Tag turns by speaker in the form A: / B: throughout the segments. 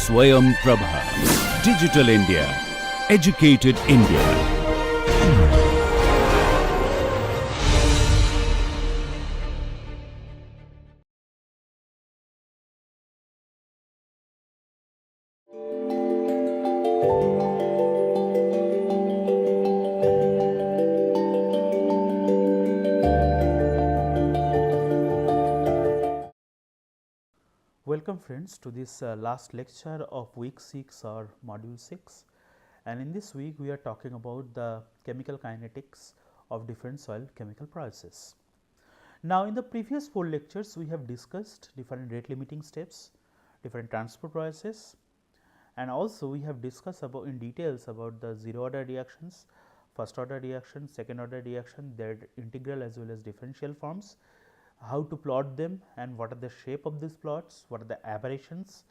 A: Swayam Prabha. Digital India. Educated India.
B: Welcome friends to this last lecture of week 6 or module 6, and in this week we are talking about the chemical kinetics of different soil chemical processes. Now, in the previous 4 lectures we have discussed different rate limiting steps, different transport processes, and also we have discussed about in details about the zero order reactions, first order reaction, second order reaction, their integral as well as differential forms, how to plot them and what are the shape of these plots, what are the aberrations,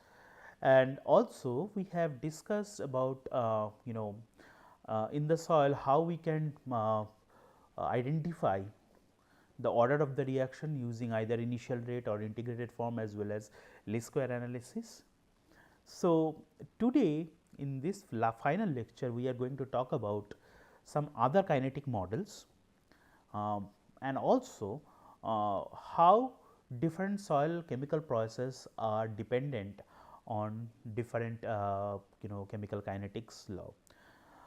B: and also we have discussed about in the soil how we can identify the order of the reaction using either initial rate or integrated form as well as least square analysis. So, today in this final lecture we are going to talk about some other kinetic models and also how different soil chemical processes are dependent on different chemical kinetics law.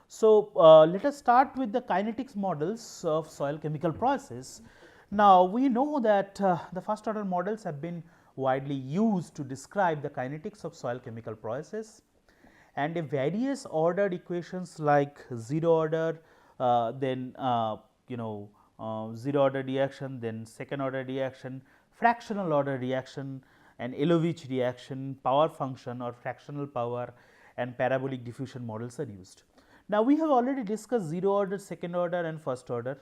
B: So, let us start with the kinetics models of soil chemical process. Now, we know that the first order models have been widely used to describe the kinetics of soil chemical processes, and a various ordered equations like zero order, then zero order reaction, then second order reaction, fractional order reaction, and Elovich reaction, power function or fractional power, and parabolic diffusion models are used. Now, we have already discussed zero order, second order and first order.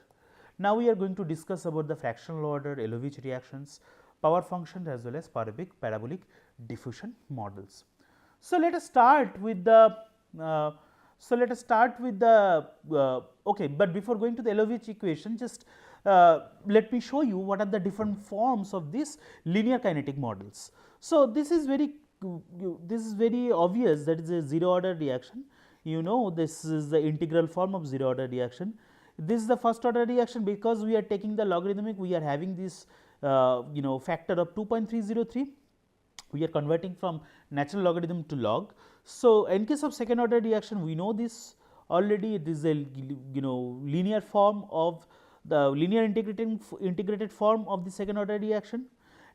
B: Now, we are going to discuss about the fractional order, Elovich reactions, power function as well as parabolic diffusion models. So, let us start with the okay, but before going to the Elovich equation, just let me show you what are the different forms of these linear kinetic models. So, this is very obvious, that is a zero order reaction. You know, this is the integral form of zero order reaction. This is the first order reaction, because we are taking the logarithmic, we are having this factor of 2.303. we are converting from natural logarithm to log. So, in case of second order reaction, we know this already, it is a linear form of the linear integrated form of the second order reaction.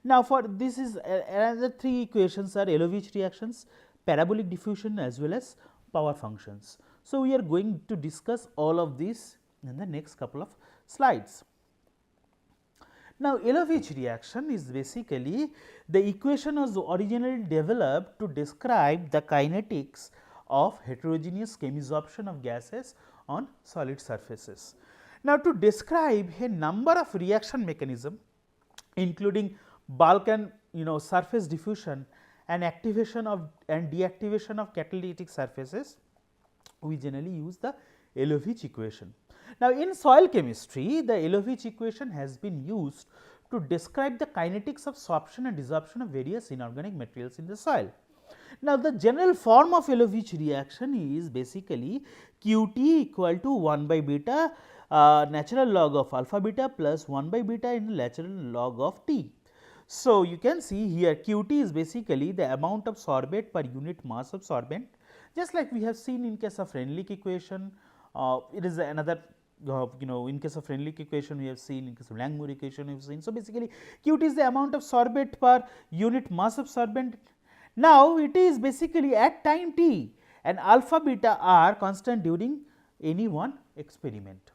B: Now, for this is another 3 equations are Elovich reactions, parabolic diffusion as well as power functions. So, we are going to discuss all of these in the next couple of slides. Now, Elovich reaction is basically the equation was originally developed to describe the kinetics of heterogeneous chemisorption of gases on solid surfaces. Now, to describe a number of reaction mechanism, including bulk and surface diffusion and activation of and deactivation of catalytic surfaces, we generally use the Elovich equation. Now, in soil chemistry, the Elovich equation has been used to describe the kinetics of sorption and desorption of various inorganic materials in the soil. Now, the general form of Elovich reaction is basically Qt equal to 1 by beta natural log of alpha beta plus 1 by beta in natural log of T. So, you can see here Qt is basically the amount of sorbate per unit mass of sorbent, just like we have seen in case of Renlich equation. It is another in case of Renlich equation we have seen, in case of Langmuir equation we have seen. So, basically Qt is the amount of sorbate per unit mass of sorbent. Now, it is basically at time t and alpha beta are constant during any one experiment.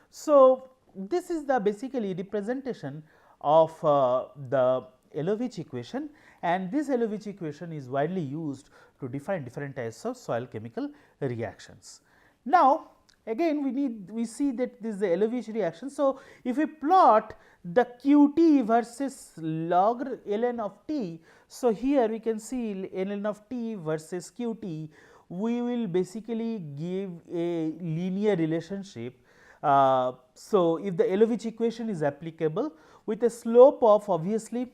B: So, this is the basically representation of the Elovich equation, and this Elovich equation is widely used to define different types of soil chemical reactions. Now, again we see that this is the Elovich reaction. So, if we plot the Qt versus log ln of t, so here we can see ln of t versus Qt, we will basically give a linear relationship. So, if the Elovich equation is applicable with a slope of obviously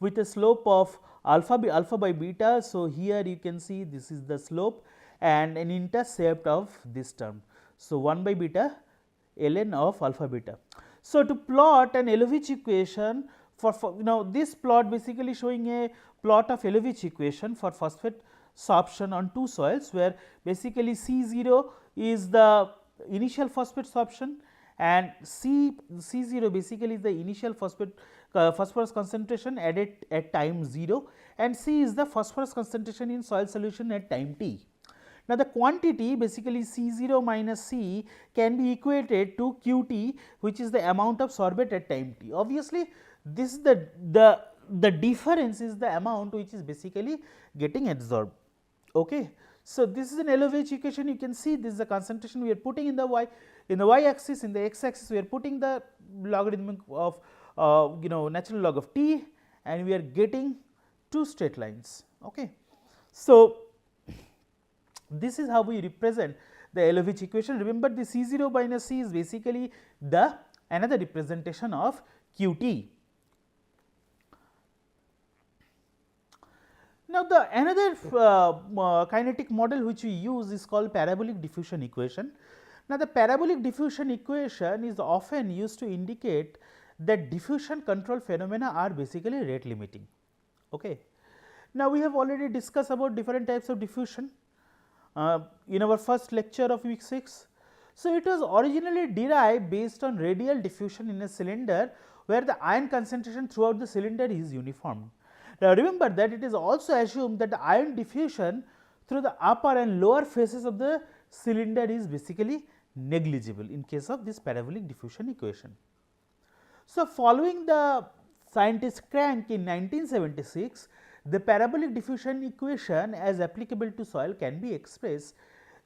B: with a slope of alpha by beta. So, here you can see this is the slope and an intercept of this term. So, 1 by beta ln of alpha beta. So, to plot an LOVH equation for this plot basically showing a plot of LOVH equation for phosphate sorption on two soils, where basically C0 is the initial phosphate sorption and C0 basically is the initial phosphorus concentration at time 0, and C is the phosphorus concentration in soil solution at time t. Now, the quantity basically C0 minus C can be equated to Qt, which is the amount of sorbate at time t. Obviously, this is the difference is the amount which is basically getting absorbed. Okay. So, this is an LOVH equation. You can see this is the concentration we are putting in the y axis, in the x axis we are putting the logarithmic of natural log of t, and we are getting two straight lines. Okay. So, this is how we represent the LOVH equation. Remember, the C0 minus C is basically the another representation of Qt. Now, the another kinetic model which we use is called parabolic diffusion equation. Now, the parabolic diffusion equation is often used to indicate that diffusion control phenomena are basically rate limiting. Okay. Now, we have already discussed about different types of diffusion in our first lecture of week 6. So, it was originally derived based on radial diffusion in a cylinder where the ion concentration throughout the cylinder is uniform. Now, remember that it is also assumed that the ion diffusion through the upper and lower faces of the cylinder is basically negligible in case of this parabolic diffusion equation. So, following the scientist Crank in 1976, the parabolic diffusion equation as applicable to soil can be expressed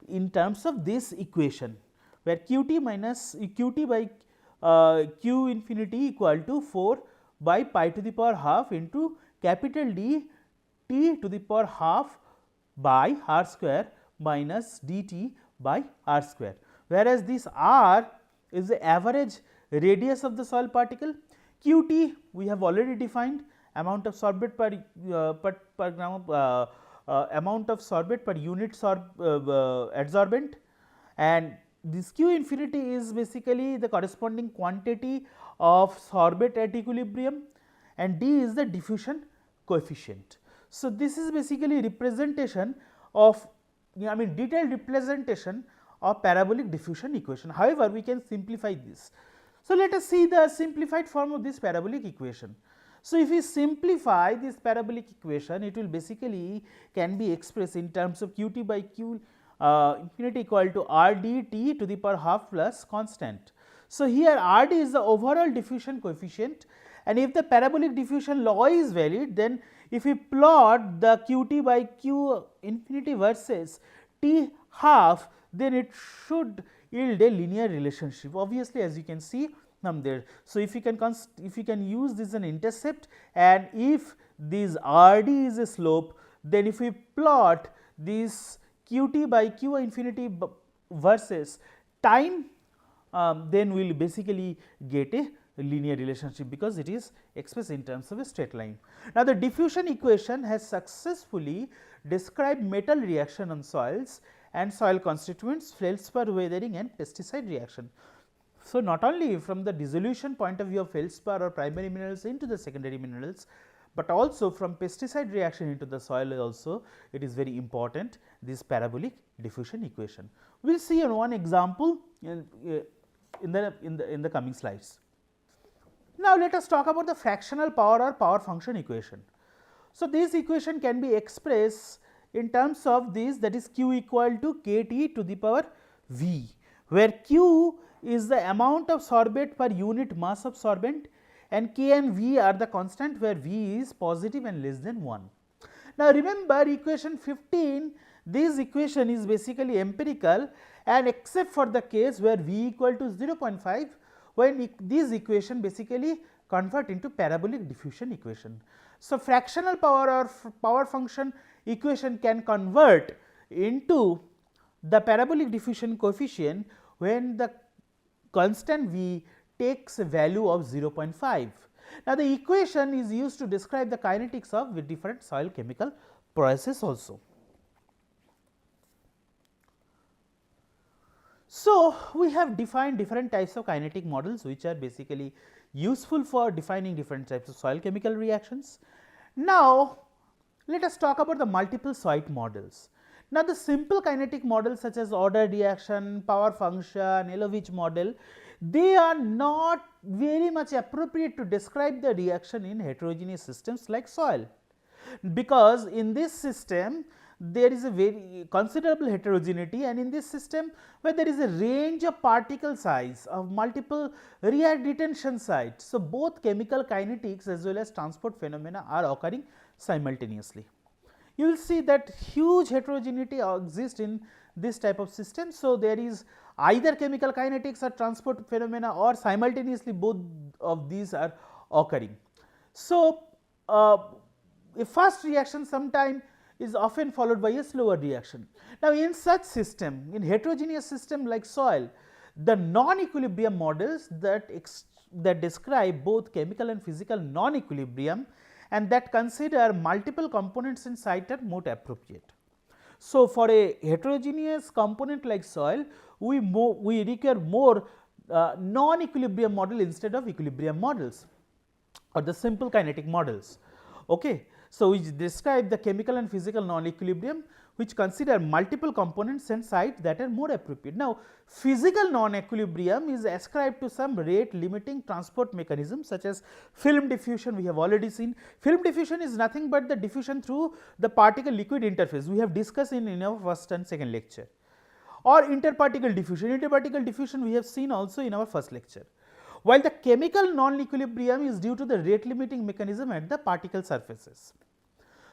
B: in terms of this equation, where Qt minus Qt by Q infinity equal to 4 by pi to the power half into capital D t to the power half by r square minus dt by r square, whereas this r is the average radius of the soil particle. Qt we have already defined, amount of sorbate per gram amount of sorbate per unit adsorbent, and this Q infinity is basically the corresponding quantity of sorbate at equilibrium, and D is the diffusion coefficient. So, this is basically representation of detailed representation of parabolic diffusion equation. However, we can simplify this. So, let us see the simplified form of this parabolic equation. So, if we simplify this parabolic equation, it will basically can be expressed in terms of Qt by Q infinity equal to R d t to the power half plus constant. So, here R d is the overall diffusion coefficient, and if the parabolic diffusion law is valid, then if we plot the Qt by Q infinity versus t half, then it should yield a linear relationship, obviously, as you can see from there. So, if you can use this as an intercept, and if this R d is a slope, then if we plot this Qt by Q infinity versus time, then we will basically get a linear relationship, because it is expressed in terms of a straight line. Now, the diffusion equation has successfully described metal reaction on soils and soil constituents, feldspar weathering and pesticide reaction. So, not only from the dissolution point of view of feldspar or primary minerals into the secondary minerals, but also from pesticide reaction into the soil also, it is very important, this parabolic diffusion equation. We will see on one example in the coming slides. Now, let us talk about the fractional power or power function equation. So, this equation can be expressed in terms of this, that is Q equal to kT to the power V, where Q is the amount of sorbate per unit mass of sorbent, and K and V are the constant where V is positive and less than 1. Now, remember equation 15, this equation is basically empirical, and except for the case where V equal to 0.5, when this equation basically convert into parabolic diffusion equation. So, fractional power or power function equation can convert into the parabolic diffusion coefficient when the constant V takes a value of 0.5, Now, the equation is used to describe the kinetics of with different soil chemical processes also. So, we have defined different types of kinetic models which are basically useful for defining different types of soil chemical reactions. Now, let us talk about the multiple site models. Now, the simple kinetic models such as ordered reaction, power function, Elovich model, they are not very much appropriate to describe the reaction in heterogeneous systems like soil, because in this system there is a very considerable heterogeneity, and in this system where there is a range of particle size of multiple retention sites. So, both chemical kinetics as well as transport phenomena are occurring simultaneously. You will see that huge heterogeneity exists in this type of system. So, there is either chemical kinetics or transport phenomena, or simultaneously both of these are occurring. So, a fast reaction sometime is often followed by a slower reaction. Now, in such system, in heterogeneous system like soil, the non-equilibrium models that describe both chemical and physical non-equilibrium and that consider multiple components in site are more appropriate. So, for a heterogeneous component like soil, we require more non-equilibrium model instead of equilibrium models or the simple kinetic models. Okay. So, which describe the chemical and physical non-equilibrium, which consider multiple components and sites that are more appropriate. Now, physical non-equilibrium is ascribed to some rate limiting transport mechanism such as film diffusion. We have already seen film diffusion is nothing but the diffusion through the particle liquid interface. We have discussed in our first and second lecture, or interparticle diffusion. Interparticle diffusion we have seen also in our first lecture, while the chemical non-equilibrium is due to the rate limiting mechanism at the particle surfaces.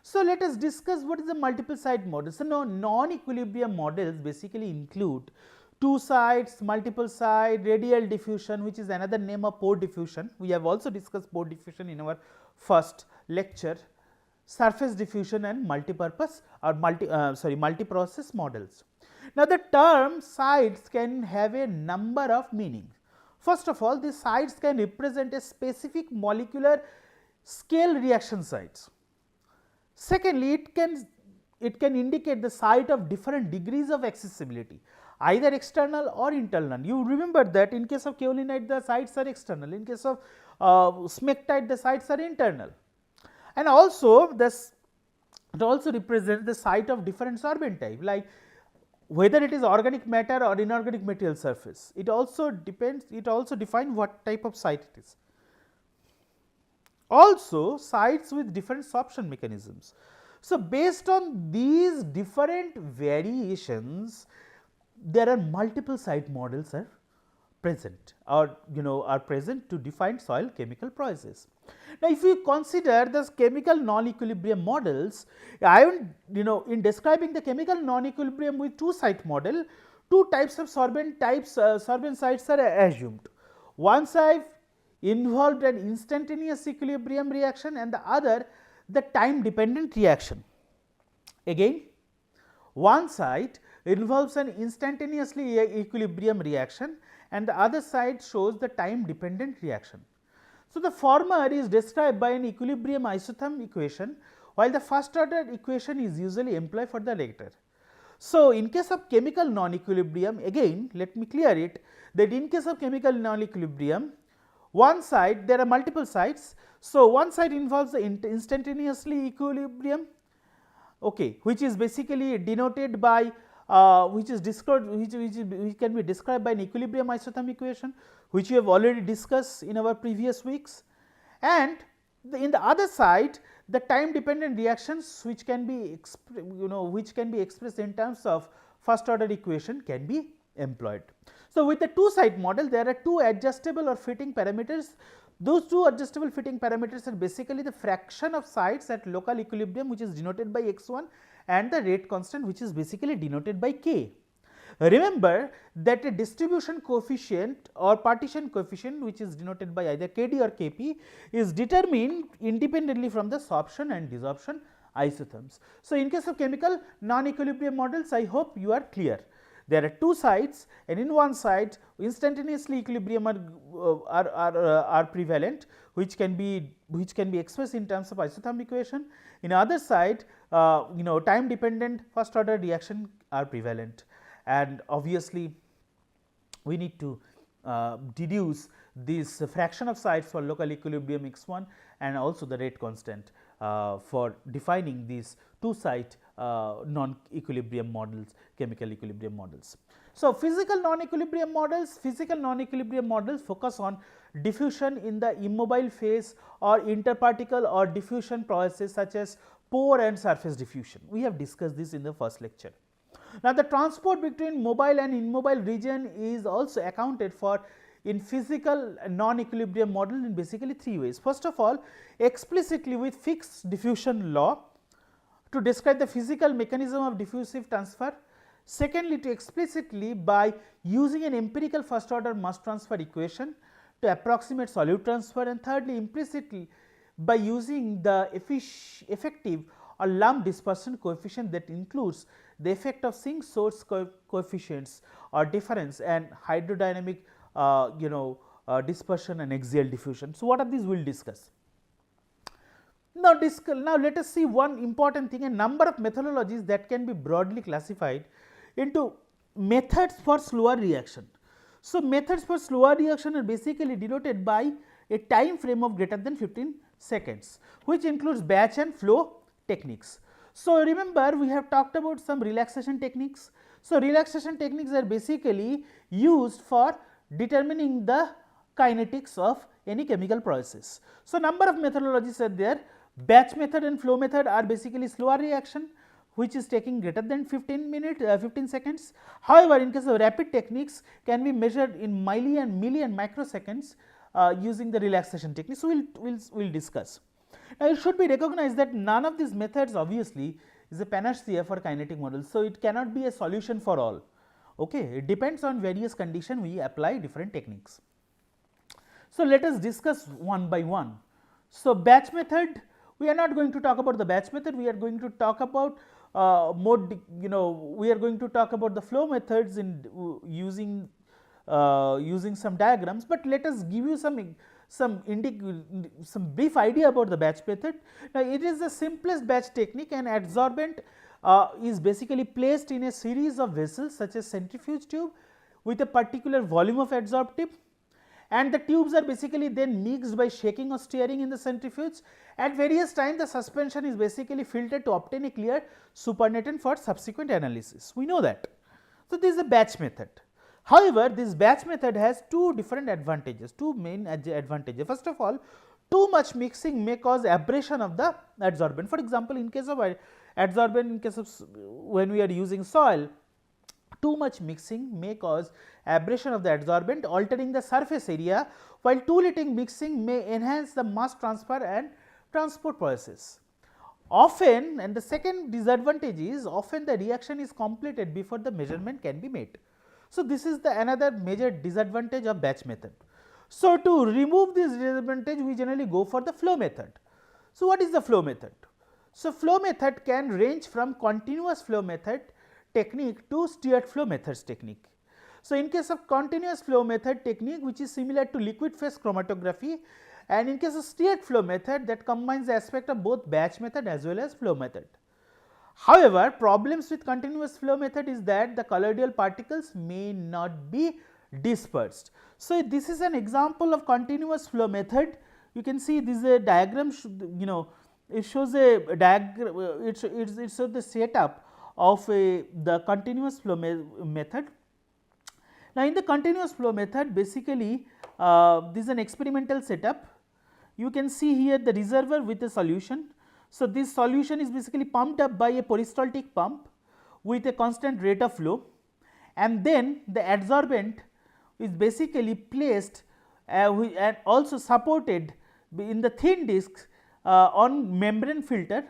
B: So, let us discuss what is the multiple site model. So, now non-equilibrium models basically include two sites, multiple site, radial diffusion, which is another name of pore diffusion. We have also discussed pore diffusion in our first lecture, surface diffusion and multipurpose or multi-process models. Now, the term sites can have a number of meanings. First of all, these sites can represent a specific molecular scale reaction sites. Secondly, it can indicate the site of different degrees of accessibility, either external or internal. You remember that in case of kaolinite the sites are external, in case of smectite the sites are internal, and also this it also represents the site of different sorbent type, like whether it is organic matter or inorganic material surface. It also depends, it also defines what type of site it is. Also, sites with different sorption mechanisms. So, based on these different variations, there are multiple site models are present, or are present to define soil chemical processes. Now, if we consider the chemical non-equilibrium models, in describing the chemical non-equilibrium with two site model, two types of sorbent sites are assumed. One site involved an instantaneous equilibrium reaction and the other the time dependent reaction. Again, one site involves an instantaneously equilibrium reaction and the other side shows the time dependent reaction. So, the former is described by an equilibrium isotherm equation, while the first order equation is usually employed for the latter. So, in case of chemical non-equilibrium, again let me clear it, that in case of chemical non-equilibrium, one side there are multiple sites. So, one side involves the instantaneously equilibrium, okay, which is basically denoted by which can be described by an equilibrium isotherm equation, which we have already discussed in our previous weeks, and in the other side the time dependent reactions which can be expressed in terms of first order equation can be employed. So, with the two site model there are two adjustable or fitting parameters. Those two adjustable fitting parameters are basically the fraction of sites at local equilibrium, which is denoted by x1, and the rate constant, which is basically denoted by k. Remember that a distribution coefficient or partition coefficient, which is denoted by either kd or kp, is determined independently from the sorption and desorption isotherms. So, in case of chemical non-equilibrium models, I hope you are clear. there are two sides, and in one side instantaneously equilibrium are prevalent, which can be expressed in terms of isothermal equation. In other side, time dependent first order reaction are prevalent, and obviously we need to deduce this fraction of sites for local equilibrium x1 and also the rate constant for defining these two site non-equilibrium models, chemical equilibrium models. So, physical non-equilibrium models focus on diffusion in the immobile phase or interparticle or diffusion processes such as pore and surface diffusion. We have discussed this in the first lecture. Now, the transport between mobile and immobile region is also accounted for in physical non-equilibrium model in basically three ways. First of all, explicitly with fixed diffusion law to describe the physical mechanism of diffusive transfer. Secondly, to explicitly by using an empirical first order mass transfer equation to approximate solute transfer, and thirdly, implicitly by using the effective or lump dispersion coefficient that includes the effect of sink source coefficients or difference and hydrodynamic dispersion and axial diffusion. So, what are these we will discuss. Now, let us see one important thing, a number of methodologies that can be broadly classified into methods for slower reaction. So, methods for slower reaction are basically denoted by a time frame of greater than 15 seconds, which includes batch and flow techniques. So, remember we have talked about some relaxation techniques. So, relaxation techniques are basically used for determining the kinetics of any chemical process. So, number of methodologies are there. Batch method and flow method are basically slower reaction, which is taking greater than 15 seconds. However, in case of rapid techniques can be measured in milli and microseconds using the relaxation technique. So, we will discuss. Now, it should be recognized that none of these methods obviously is a panacea for kinetic models. So, it cannot be a solution for all. Okay. It depends on various conditions we apply different techniques. So, let us discuss one by one. So, batch method, we are not going to talk about the batch method, we are going to talk about we are going to talk about the flow methods in using some diagrams, but let us give you some brief idea about the batch method. Now, it is the simplest batch technique, and adsorbent is basically placed in a series of vessels such as centrifuge tube with a particular volume of adsorb tip, and the tubes are basically then mixed by shaking or stirring in the centrifuge. At various times the suspension is basically filtered to obtain a clear supernatant for subsequent analysis. We know that. So, this is a batch method. However, this batch method has two different advantages, two main advantages. First of all, too much mixing may cause abrasion of the adsorbent. For example, in case of adsorbent, in case of when we are using soil, too much mixing may cause abrasion of the adsorbent, altering the surface area, while too little mixing may enhance the mass transfer and transport process. Often, and the second disadvantage is, often the reaction is completed before the measurement can be made. So, this is another major disadvantage of batch method. So, to remove this disadvantage, we generally go for the flow method. So, what is the flow method? So, flow method can range from continuous flow method technique to stirred flow methods technique. So, in case of continuous flow method technique, which is similar to liquid phase chromatography, and in case of stirred flow method, that combines the aspect of both batch method as well as flow method. However, problems with continuous flow method is that the colloidal particles may not be dispersed. So, this is an example of continuous flow method. You can see this is a diagram, it shows a diagram, it shows the setup of the continuous flow method. Now, in the continuous flow method, basically this is an experimental setup. You can see here the reservoir with a solution. So, this solution is basically pumped up by a peristaltic pump with a constant rate of flow, and then the adsorbent is basically placed and also supported in the thin disc on membrane filter.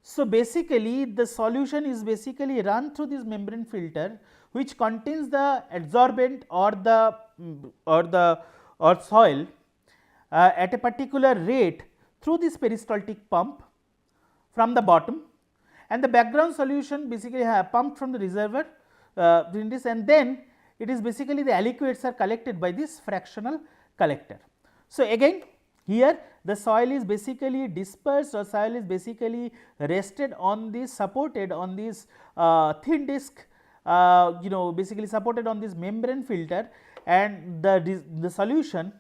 B: So, basically the solution is basically run through this membrane filter, which contains the adsorbent or soil at a particular rate through this peristaltic pump from the bottom, and the background solution basically pumped from the reservoir in this, and then it is basically the aliquots are collected by this fractional collector. So, again here the soil is basically dispersed, or soil is basically rested on this, supported on this thin disc, basically supported on this membrane filter, and the solution,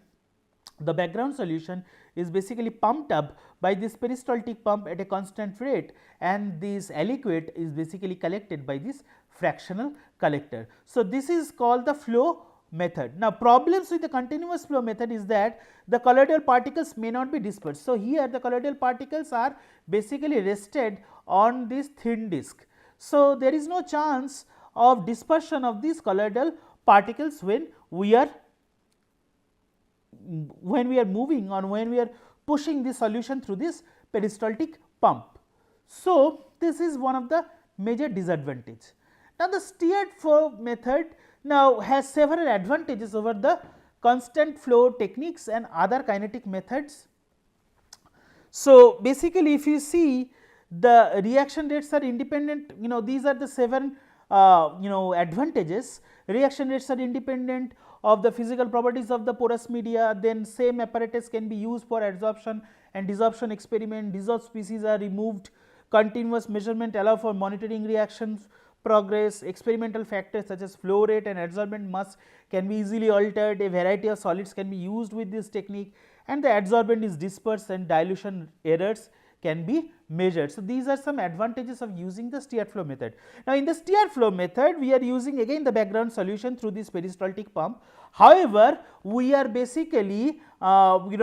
B: the background solution is basically pumped up by this peristaltic pump at a constant rate, and this aliquot is basically collected by this fractional collector. So, this is called the flow method. Now, problems with the continuous flow method is that the colloidal particles may not be dispersed. So, here the colloidal particles are basically rested on this thin disc. So, there is no chance of dispersion of these colloidal particles when we are moving, or when we are pushing the solution through this peristaltic pump. So, this is one of the major disadvantage. Now, the steered flow method now has several advantages over the constant flow techniques and other kinetic methods. So, basically if you see, the reaction rates are independent, these are the 7 advantages. Reaction rates are independent of the physical properties of the porous media, then same apparatus can be used for adsorption and desorption experiment, dissolved species are removed, continuous measurement allow for monitoring reactions progress, experimental factors such as flow rate and adsorbent mass can be easily altered, a variety of solids can be used with this technique, and the adsorbent is dispersed and dilution errors can be measured. So, these are some advantages of using the steered flow method. Now, in the steered flow method, we are using again the background solution through this peristaltic pump. However, we are basically we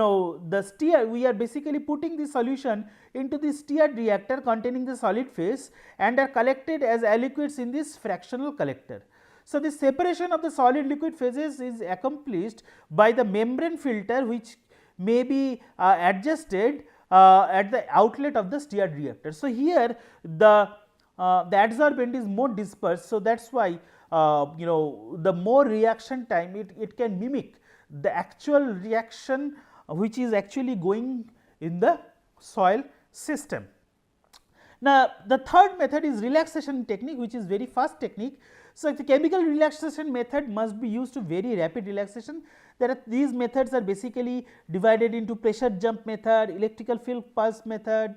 B: are basically putting the solution into the steered reactor containing the solid phase and are collected as aliquots in this fractional collector. So, the separation of the solid liquid phases is accomplished by the membrane filter, which may be adjusted at the outlet of the steered reactor. So, here the adsorbent is more dispersed. So, that is why the more reaction time it can mimic the actual reaction which is actually going in the soil system. Now, the third method is relaxation technique, which is very fast technique. So, the chemical relaxation method must be used to very rapid relaxation. These methods are basically divided into pressure jump method, electrical field pulse method,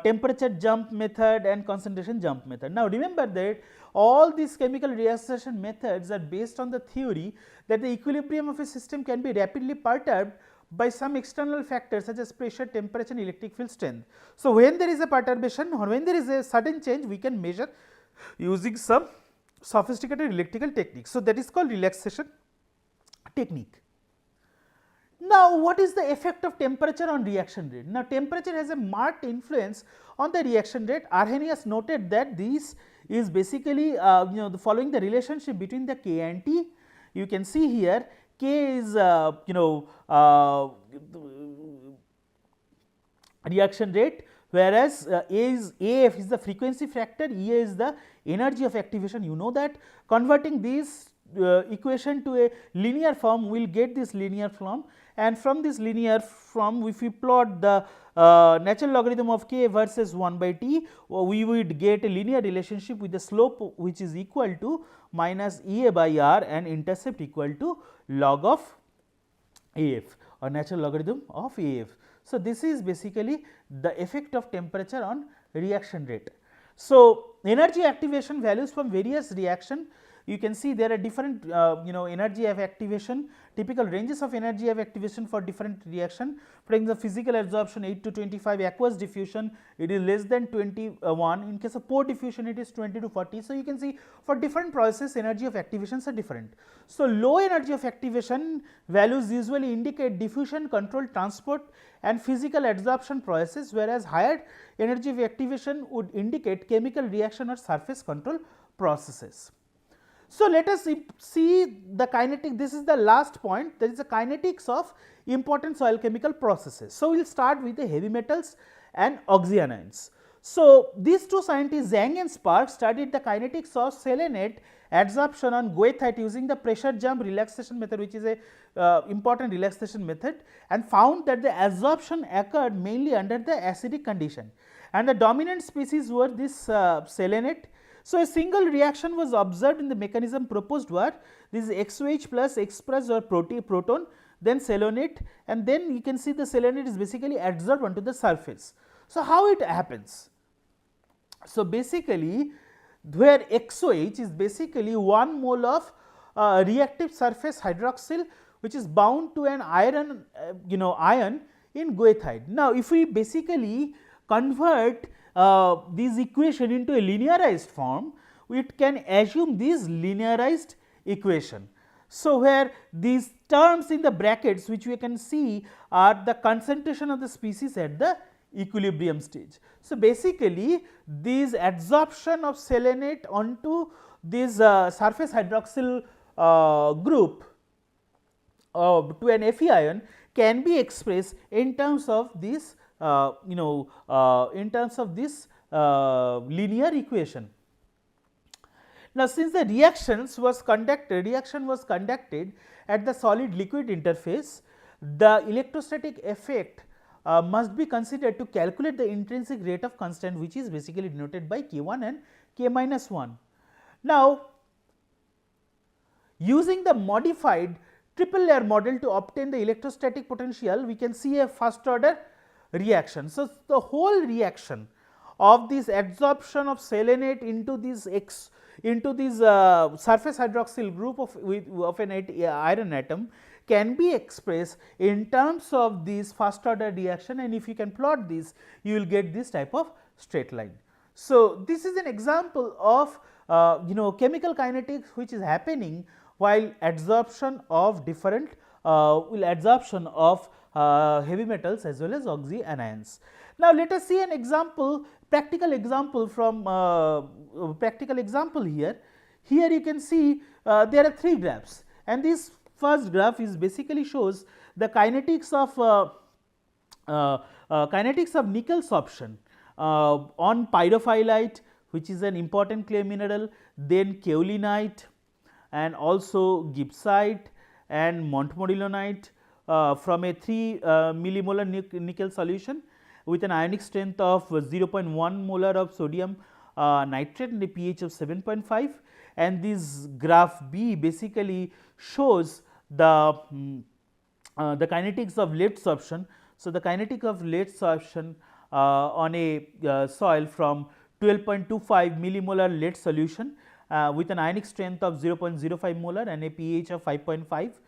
B: temperature jump method and concentration jump method. Now, remember that all these chemical relaxation methods are based on the theory that the equilibrium of a system can be rapidly perturbed by some external factors such as pressure, temperature and electric field strength. So, when there is a perturbation or when there is a sudden change, we can measure using some sophisticated electrical techniques. So, that is called relaxation technique. Now, what is the effect of temperature on reaction rate? Now, temperature has a marked influence on the reaction rate. Arrhenius noted that this is basically following the relationship between the K and T. You can see here K is reaction rate, whereas AF is the frequency factor, EA is the energy of activation. You know that converting these equation to a linear form, we will get this linear form, and from this linear form if we plot the natural logarithm of k versus 1 by t, we would get a linear relationship with the slope which is equal to minus EA by R and intercept equal to log of AF or natural logarithm of AF. So, this is basically the effect of temperature on reaction rate. So, energy activation values from various reaction, you can see there are different energy of activation, typical ranges of energy of activation for different reaction. For example, physical adsorption 8 to 25, aqueous diffusion it is less than 21, in case of pore diffusion it is 20 to 40. So, you can see for different processes energy of activations are different. So, low energy of activation values usually indicate diffusion, control, transport and physical adsorption processes, whereas higher energy of activation would indicate chemical reaction or surface control processes. So, let us see the kinetic, this is the last point, that is the kinetics of important soil chemical processes. So, we will start with the heavy metals and oxyanions. So, these two scientists Zhang and Sparks studied the kinetics of selenate adsorption on goethite using the pressure jump relaxation method, which is a important relaxation method, and found that the adsorption occurred mainly under the acidic condition, and the dominant species were this selenate. So, a single reaction was observed in the mechanism proposed were this is XOH plus express or proton, then selenate, and then you can see the selenate is basically adsorbed onto the surface. So, how it happens? So, basically where XOH is basically 1 mole of reactive surface hydroxyl, which is bound to an iron ion in goethite. Now, if we basically convert this equation into a linearized form, we can assume this linearized equation. So, where these terms in the brackets which we can see are the concentration of the species at the equilibrium stage. So, basically this adsorption of selenate onto this surface hydroxyl group to an Fe ion can be expressed in terms of this linear equation. Now, since the reaction was conducted at the solid liquid interface, the electrostatic effect must be considered to calculate the intrinsic rate of constant, which is basically denoted by K1 and K minus 1. Now, using the modified triple layer model to obtain the electrostatic potential, we can see a first order reaction. So, the whole reaction of this adsorption of selenate into this surface hydroxyl group of an iron atom can be expressed in terms of this first order reaction, and if you can plot this, you will get this type of straight line. So, this is an example of chemical kinetics which is happening while adsorption of different heavy metals as well as oxyanions. Now, let us see an example, practical example from practical example here. Here you can see there are 3 graphs, and this first graph is basically shows the kinetics of nickel sorption on pyrophyllite, which is an important clay mineral, then kaolinite and also gibbsite and montmorillonite from a 3 millimolar nickel solution with an ionic strength of 0.1 molar of sodium nitrate and a pH of 7.5, and this graph B basically shows the kinetics of lead sorption. So, the kinetic of lead sorption on a soil from 12.25 millimolar lead solution with an ionic strength of 0.05 molar and a pH of 5.5,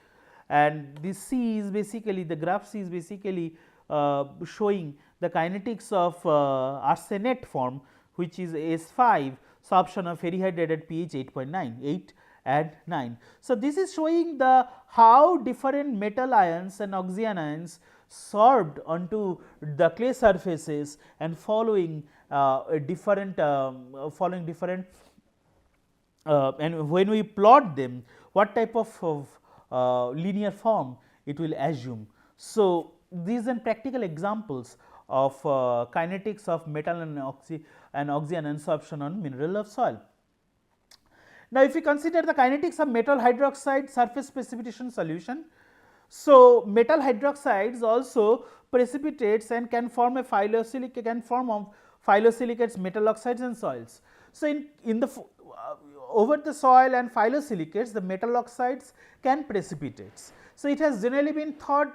B: and this C is basically, the graph C is basically showing the kinetics of arsenate form, which is S5 sorption of ferrihydride at pH 8.9, 8 and 9. So, this is showing the how different metal ions and oxyanions sorbed onto the clay surfaces and following different and when we plot them, what type of linear form it will assume. So, these are practical examples of kinetics of metal and oxyanion sorption on mineral of soil. Now, if we consider the kinetics of metal hydroxide surface precipitation solution, so metal hydroxides also precipitates and can form a phyllosilicates, metal oxides and soils. So, in the over the soil and phyllosilicates, the metal oxides can precipitate. So, it has generally been thought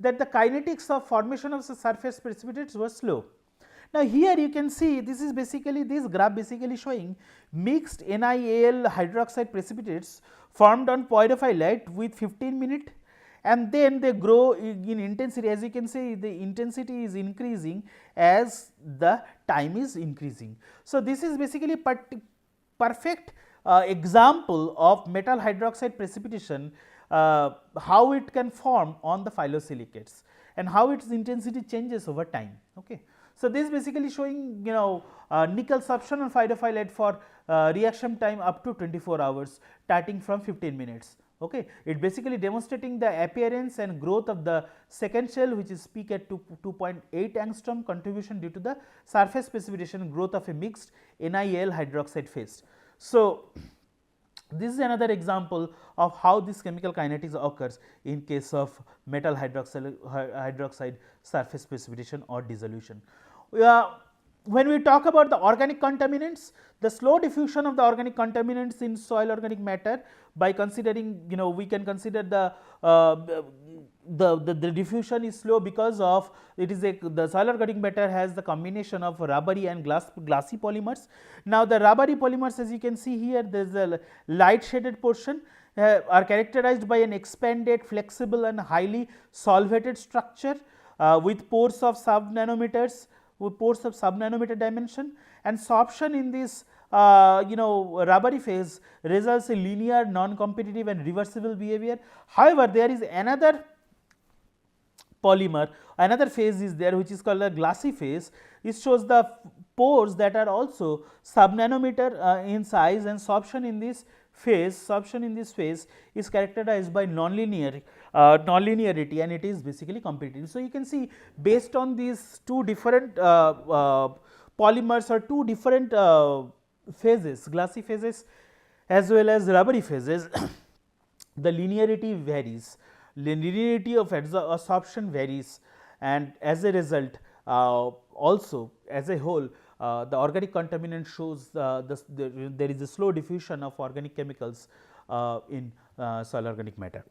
B: that the kinetics of formation of the surface precipitates was slow. Now, here you can see this is basically this graph basically showing mixed NiAl hydroxide precipitates formed on pyrophyllite with 15-minute, and then they grow in intensity. As you can see, the intensity is increasing as the time is increasing. So, this is basically perfect example of metal hydroxide precipitation, how it can form on the phyllosilicates and how its intensity changes over time. Okay. So, this is basically showing nickel sorption on pyrophyllite for reaction time up to 24 hours starting from 15 minutes. Okay. It basically demonstrating the appearance and growth of the second shell, which is peak at 2.8 angstrom contribution due to the surface precipitation growth of a mixed NiAl hydroxide phase. So, this is another example of how this chemical kinetics occurs in case of metal hydroxide surface precipitation or dissolution. when we talk about the organic contaminants, the slow diffusion of the organic contaminants in soil organic matter by considering, we can consider the diffusion is slow because of the soil organic matter has the combination of rubbery and glassy polymers. Now, the rubbery polymers, as you can see here, there is a light shaded portion, are characterized by an expanded, flexible and highly solvated structure with pores of sub-nanometers, dimension, and sorption in this rubbery phase results in linear, non-competitive and reversible behavior. However, there is another polymer, another phase is there which is called a glassy phase. It shows the pores that are also sub-nanometer in size, and sorption in this phase is characterized by nonlinearity, and it is basically competitive. So, you can see based on these two different polymers or two different phases, glassy phases as well as rubbery phases, the linearity varies, linearity of absorption varies, and as a result also as a whole the organic contaminant shows there is a slow diffusion of organic chemicals in soil organic matter.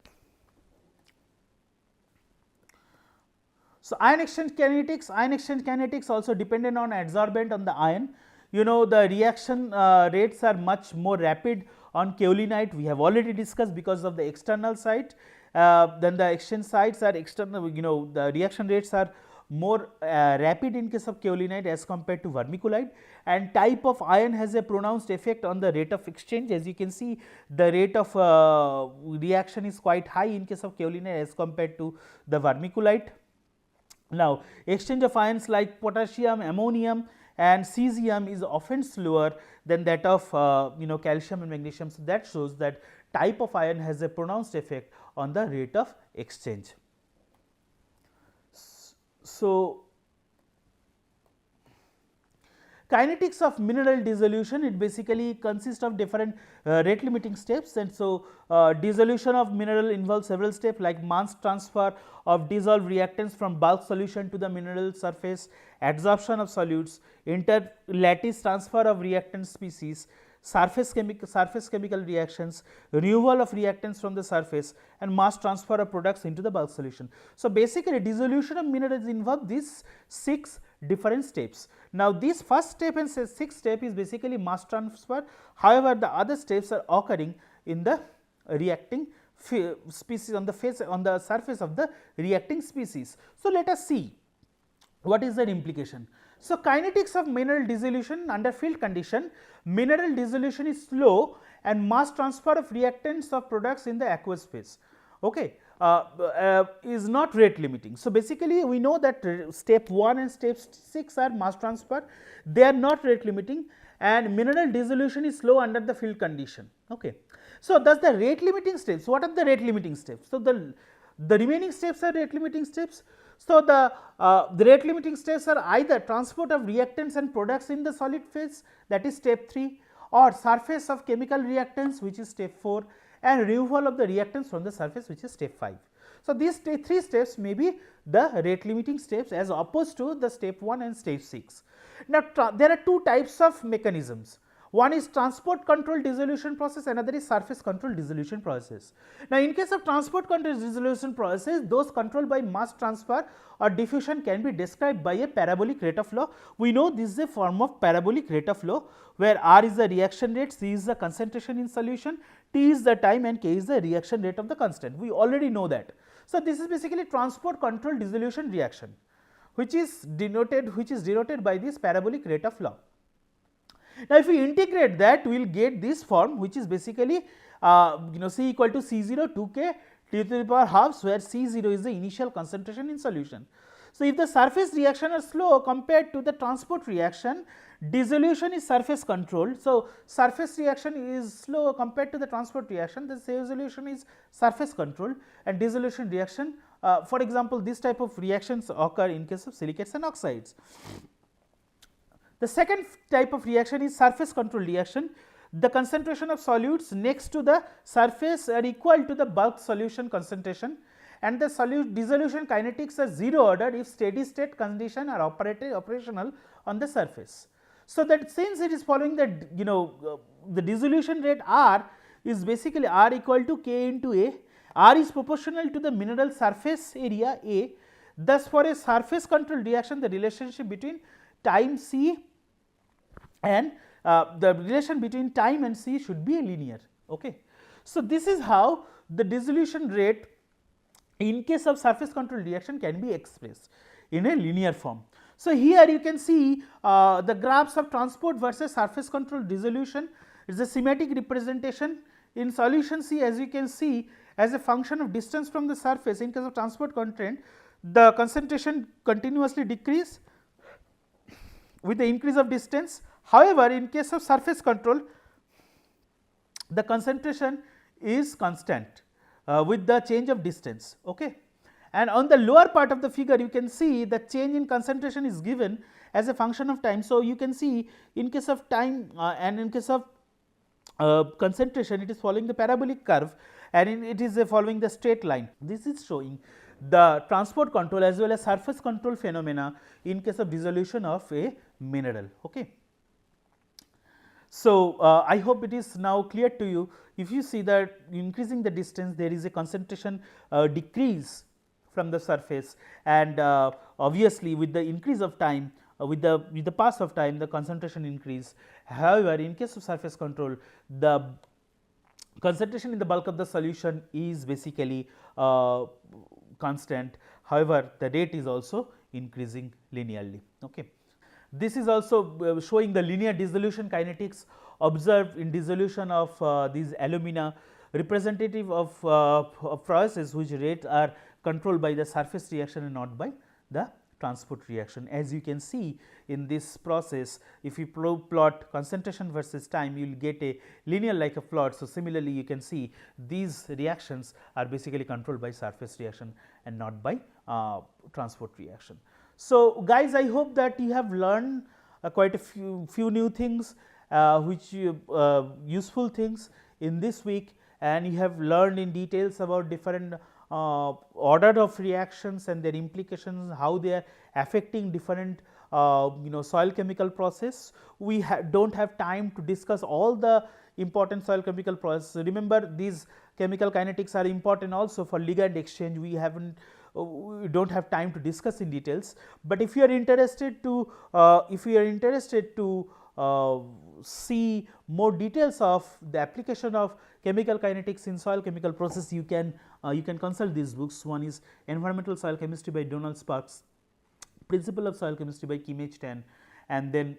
B: So, ion exchange kinetics also dependent on adsorbent on the ion. The reaction rates are much more rapid on kaolinite, we have already discussed, because of the external site. Then the exchange sites are external, the reaction rates are more rapid in case of kaolinite as compared to vermiculite, and type of ion has a pronounced effect on the rate of exchange. As you can see, the rate of reaction is quite high in case of kaolinite as compared to the vermiculite. Now, exchange of ions like potassium, ammonium and cesium is often slower than that of calcium and magnesium. So, that shows that type of ion has a pronounced effect on the rate of exchange. So, kinetics of mineral dissolution, it basically consists of different rate limiting steps, and so dissolution of mineral involves several steps like mass transfer of dissolved reactants from bulk solution to the mineral surface, adsorption of solutes, interlattice transfer of reactant species, surface chemical reactions, removal of reactants from the surface, and mass transfer of products into the bulk solution. So, basically dissolution of minerals involve these 6 different steps. Now, this first step and sixth step is basically mass transfer. However, the other steps are occurring in the reacting species on the surface of the reacting species. So, let us see what is their implication. So, kinetics of mineral dissolution under field condition, mineral dissolution is slow and mass transfer of reactants of products in the aqueous phase is not rate limiting. So, basically we know that step 1 and step 6 are mass transfer, they are not rate limiting, and mineral dissolution is slow under the field condition. So, thus the rate limiting steps, what are the rate limiting steps? So, the remaining steps are rate limiting steps. So, the rate limiting steps are either transport of reactants and products in the solid phase, that is step 3, or surface of chemical reactants, which is step 4, and removal of the reactants from the surface, which is step 5. So, these 3 steps may be the rate limiting steps as opposed to the step 1 and step 6. Now, there are 2 types of mechanisms. One is transport control dissolution process, another is surface control dissolution process. Now, in case of transport control dissolution process, those controlled by mass transfer or diffusion can be described by a parabolic rate of flow. We know this is a form of parabolic rate of flow, where R is the reaction rate, C is the concentration in solution, T is the time, and K is the reaction rate of the constant. We already know that. So, this is basically transport control dissolution reaction, which is denoted by this parabolic rate of flow. Now, if we integrate that, we will get this form, which is basically C equal to C0 2K T to the power halves, where C0 is the initial concentration in solution. So, if the surface reaction are slow compared to the transport reaction, dissolution is surface controlled. So, surface reaction is slow compared to the transport reaction, the dissolution is surface controlled, and dissolution reaction, for example, this type of reactions occur in case of silicates and oxides. The second type of reaction is surface control reaction. The concentration of solutes next to the surface are equal to the bulk solution concentration, and the dissolution kinetics are 0 order if steady state condition are operational on the surface. So, that since it is following that the dissolution rate R is basically R equal to K into A, R is proportional to the mineral surface area A. Thus, for a surface controlled reaction, the relationship between time C and the relation between time and C should be linear. Okay. So, this is how the dissolution rate in case of surface controlled reaction can be expressed in a linear form. So, here you can see the graphs of transport versus surface controlled dissolution. It is a schematic representation. In solution C, as you can see, as a function of distance from the surface, in case of transport content, the concentration continuously decrease with the increase of distance. However, in case of surface control, the concentration is constant with the change of distance. Okay. And on the lower part of the figure, you can see the change in concentration is given as a function of time. So, you can see in case of time and in case of concentration, it is following the parabolic curve, and it is following the straight line. This is showing the transport control as well as surface control phenomena in case of dissolution of a mineral. Okay. So, I hope it is now clear to you. If you see that increasing the distance, there is a concentration decrease from the surface, and obviously with the increase of time, with the pass of time, the concentration increase. However, in case of surface control, the concentration in the bulk of the solution is basically constant. However, the rate is also increasing linearly. Okay. This is also showing the linear dissolution kinetics observed in dissolution of these alumina, representative of processes whose rate are controlled by the surface reaction and not by the transport reaction. As you can see in this process, if you plot concentration versus time, you will get a linear like a plot. So, similarly, you can see these reactions are basically controlled by surface reaction and not by transport reaction. So, guys, I hope that you have learned quite a few new things, which useful things in this week, and you have learned in details about different order of reactions and their implications, how they are affecting different soil chemical process. We do not have time to discuss all the important soil chemical processes. Remember, these chemical kinetics are important also for ligand exchange. We do not have time to discuss in details, but if you are interested to see more details of the application of chemical kinetics in soil chemical process, you can consult these books. One is Environmental Soil Chemistry by Donald Sparks, Principle of Soil Chemistry by Kim H. Tan, and then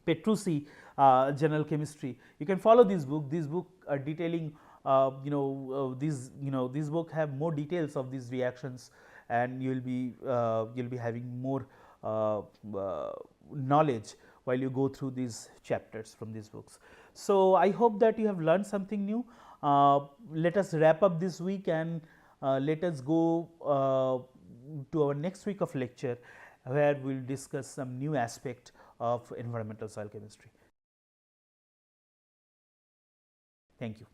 B: Petrucci, General Chemistry. You can follow this book. This book are detailing these book have more details of these reactions, and you will be having more knowledge while you go through these chapters from these books. So, I hope that you have learned something new. Let us wrap up this week, and let us go to our next week of lecture, where we will discuss some new aspect of environmental soil chemistry. Thank you.